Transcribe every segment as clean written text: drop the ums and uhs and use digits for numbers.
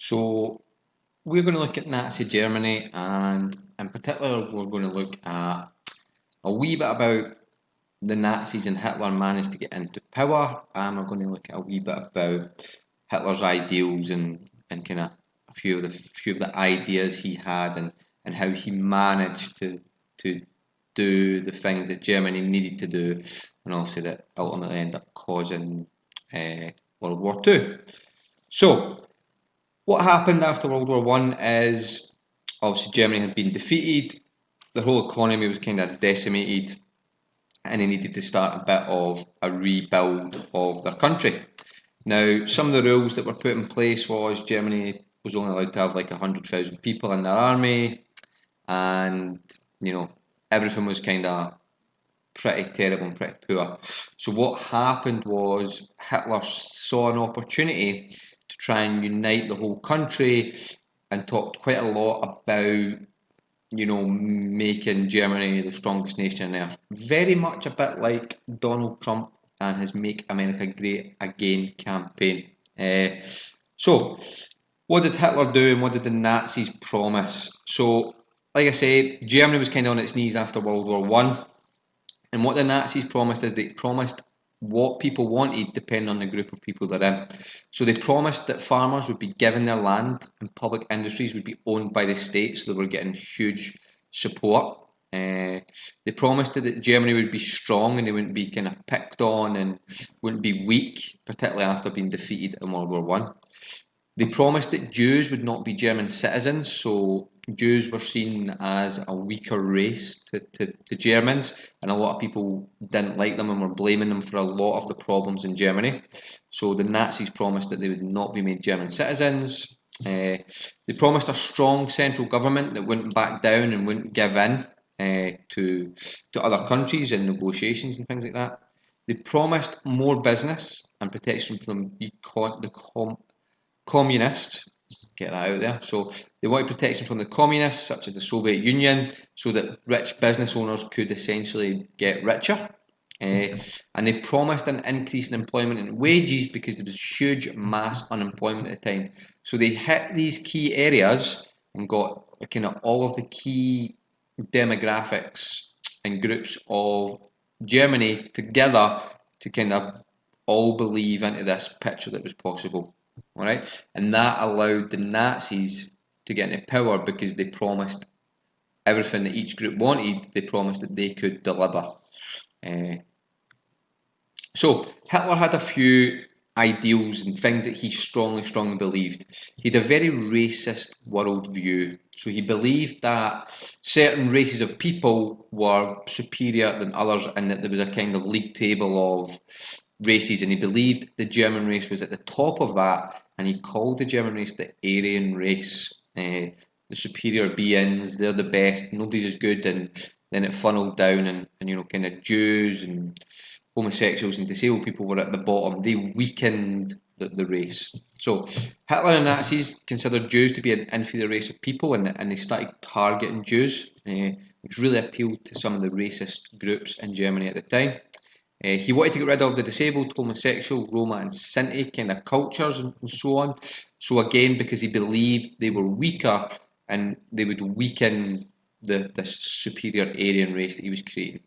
So we're going to look at Nazi Germany, and in particular we're going to look at a wee bit about the Nazis and Hitler managed to get into power, and we're going to look at a wee bit about Hitler's ideals and kind of a few of the ideas he had and how he managed to do the things that Germany needed to do, and also that ultimately end up causing World War II. So what happened after World War One is obviously Germany had been defeated, the whole economy was kind of decimated, and they needed to start a bit of a rebuild of their country. Now, some of the rules that were put in place was Germany was only allowed to have like 100,000 people in their army, and everything was kind of pretty terrible and pretty poor. So what happened was Hitler saw an opportunity to try and unite the whole country and talked quite a lot about making Germany the strongest nation on earth. Very much a bit like Donald Trump and his Make America Great Again campaign. So, what did Hitler do and what did the Nazis promise? So, like I said, Germany was kind of on its knees after World War One. And what the Nazis promised is they promised what people wanted depending on the group of people they're in. So they promised that farmers would be given their land and public industries would be owned by the state, so they were getting huge support. They promised that Germany would be strong and they wouldn't be kind of picked on and wouldn't be weak, particularly after being defeated in World War One. They promised that Jews would not be German citizens, so Jews were seen as a weaker race to Germans, and a lot of people didn't like them and were blaming them for a lot of the problems in Germany. So the Nazis promised that they would not be made German citizens. They promised a strong central government that wouldn't back down and wouldn't give in to other countries in negotiations and things like that. They promised more business and protection from the communists, get that out there. So they wanted protection from the communists, such as the Soviet Union, so that rich business owners could essentially get richer. And they promised an increase in employment and wages because there was huge mass unemployment at the time. So they hit these key areas and got kind of all of the key demographics and groups of Germany together to kind of all believe into this picture that was possible. All right, and that allowed the Nazis to get into power because they promised everything that each group wanted. They promised that they could deliver. So Hitler had a few ideals and things that he strongly believed. He had a very racist worldview. So he believed that certain races of people were superior than others and that there was a kind of league table of races, and he believed the German race was at the top of that, and he called the German race the Aryan race, the superior beings, they're the best, nobody's as good, and then it funneled down and kind of Jews and homosexuals and disabled people were at the bottom. They weakened the race. So Hitler and Nazis considered Jews to be an inferior race of people, and they started targeting Jews, which really appealed to some of the racist groups in Germany at the time. He wanted to get rid of the disabled, homosexual, Roma and Sinti kind of cultures and so on. So again, because he believed they were weaker and they would weaken this superior Aryan race that he was creating.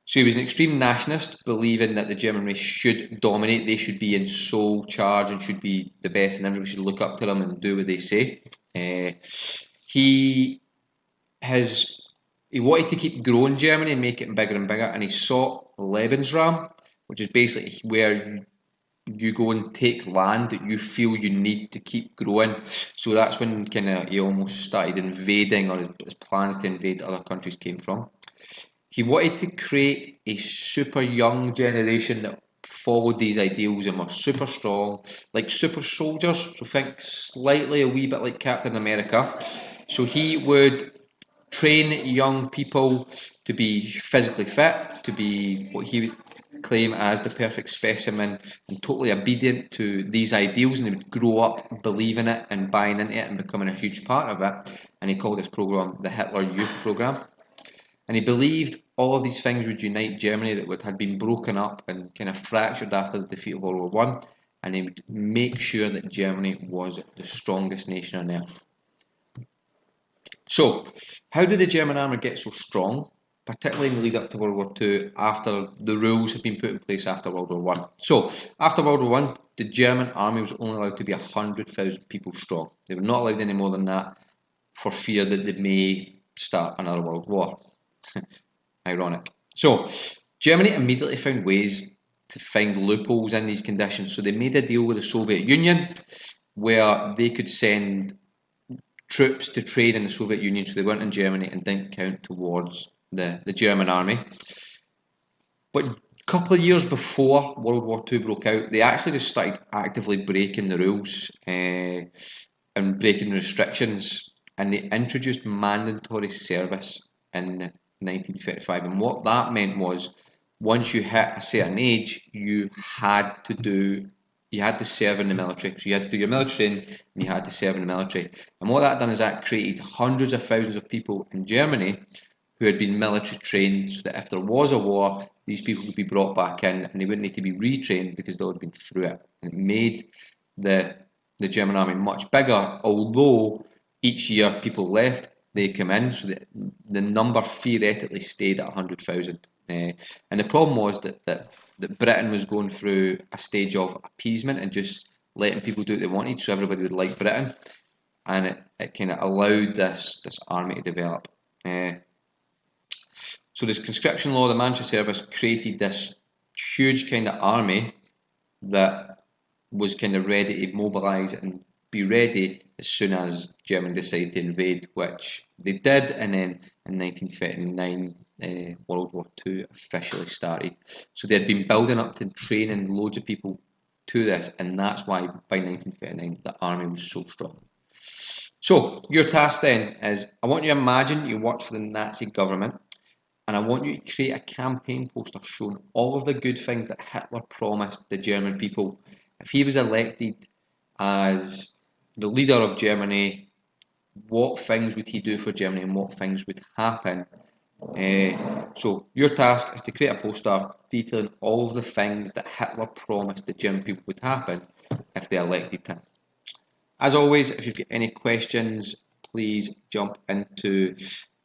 So he was an extreme nationalist, believing that the German race should dominate, they should be in sole charge and should be the best, and everybody should look up to them and do what they say. He wanted to keep growing Germany and make it bigger and bigger, and he sought Lebensraum, which is basically where you go and take land that you feel you need to keep growing. So that's when kind of he almost started invading, or his plans to invade other countries came from. He wanted to create a super young generation that followed these ideals and were super strong, like super soldiers. So think slightly a wee bit like Captain America. So he would train young people to be physically fit, to be what he would claim as the perfect specimen and totally obedient to these ideals, and they would grow up believing it and buying into it and becoming a huge part of it. And he called this program the Hitler Youth Program. And he believed all of these things would unite Germany that had been broken up and kind of fractured after the defeat of World War One. and he would make sure that Germany was the strongest nation on earth. So, how did the German army get so strong, particularly in the lead up to World War II, after the rules had been put in place after World War One? So, after World War One, the German army was only allowed to be 100,000 people strong. They were not allowed any more than that for fear that they may start another world war. Ironic. So, Germany immediately found ways to find loopholes in these conditions. So they made a deal with the Soviet Union where they could send troops to train in the Soviet Union, so they weren't in Germany and didn't count towards the German army. But a couple of years before World War II broke out, they actually just started actively breaking the rules and breaking the restrictions, and they introduced mandatory service in 1935. And what that meant was, once you hit a certain age, you had to serve in the military. So you had to do your military training and you had to serve in the military. And what that done is that created hundreds of thousands of people in Germany who had been military trained, so that if there was a war, these people would be brought back in and they wouldn't need to be retrained because they had been through it. And it made the German army much bigger, although each year people left, they come in, so the number theoretically stayed at 100,000. And the problem was that Britain was going through a stage of appeasement and just letting people do what they wanted, so everybody would like Britain, and it kind of allowed this army to develop. So this conscription law, the Manchester Service, created this huge kind of army that was kind of ready to mobilise and be ready as soon as Germany decided to invade, which they did, and then in 1939 World War II officially started. So they had been building up to training loads of people to this, and that's why by 1939 the army was so strong. So your task then is, I want you to imagine you worked for the Nazi government, and I want you to create a campaign poster showing all of the good things that Hitler promised the German people. If he was elected as the leader of Germany, what things would he do for Germany and what things would happen? So your task is to create a poster detailing all of the things that Hitler promised the German people would happen if they elected him. As always, if you've got any questions, please jump into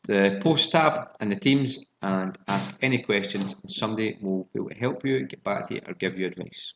the post tab in the Teams and ask any questions, and somebody will be able to help you, get back to you, or give you advice.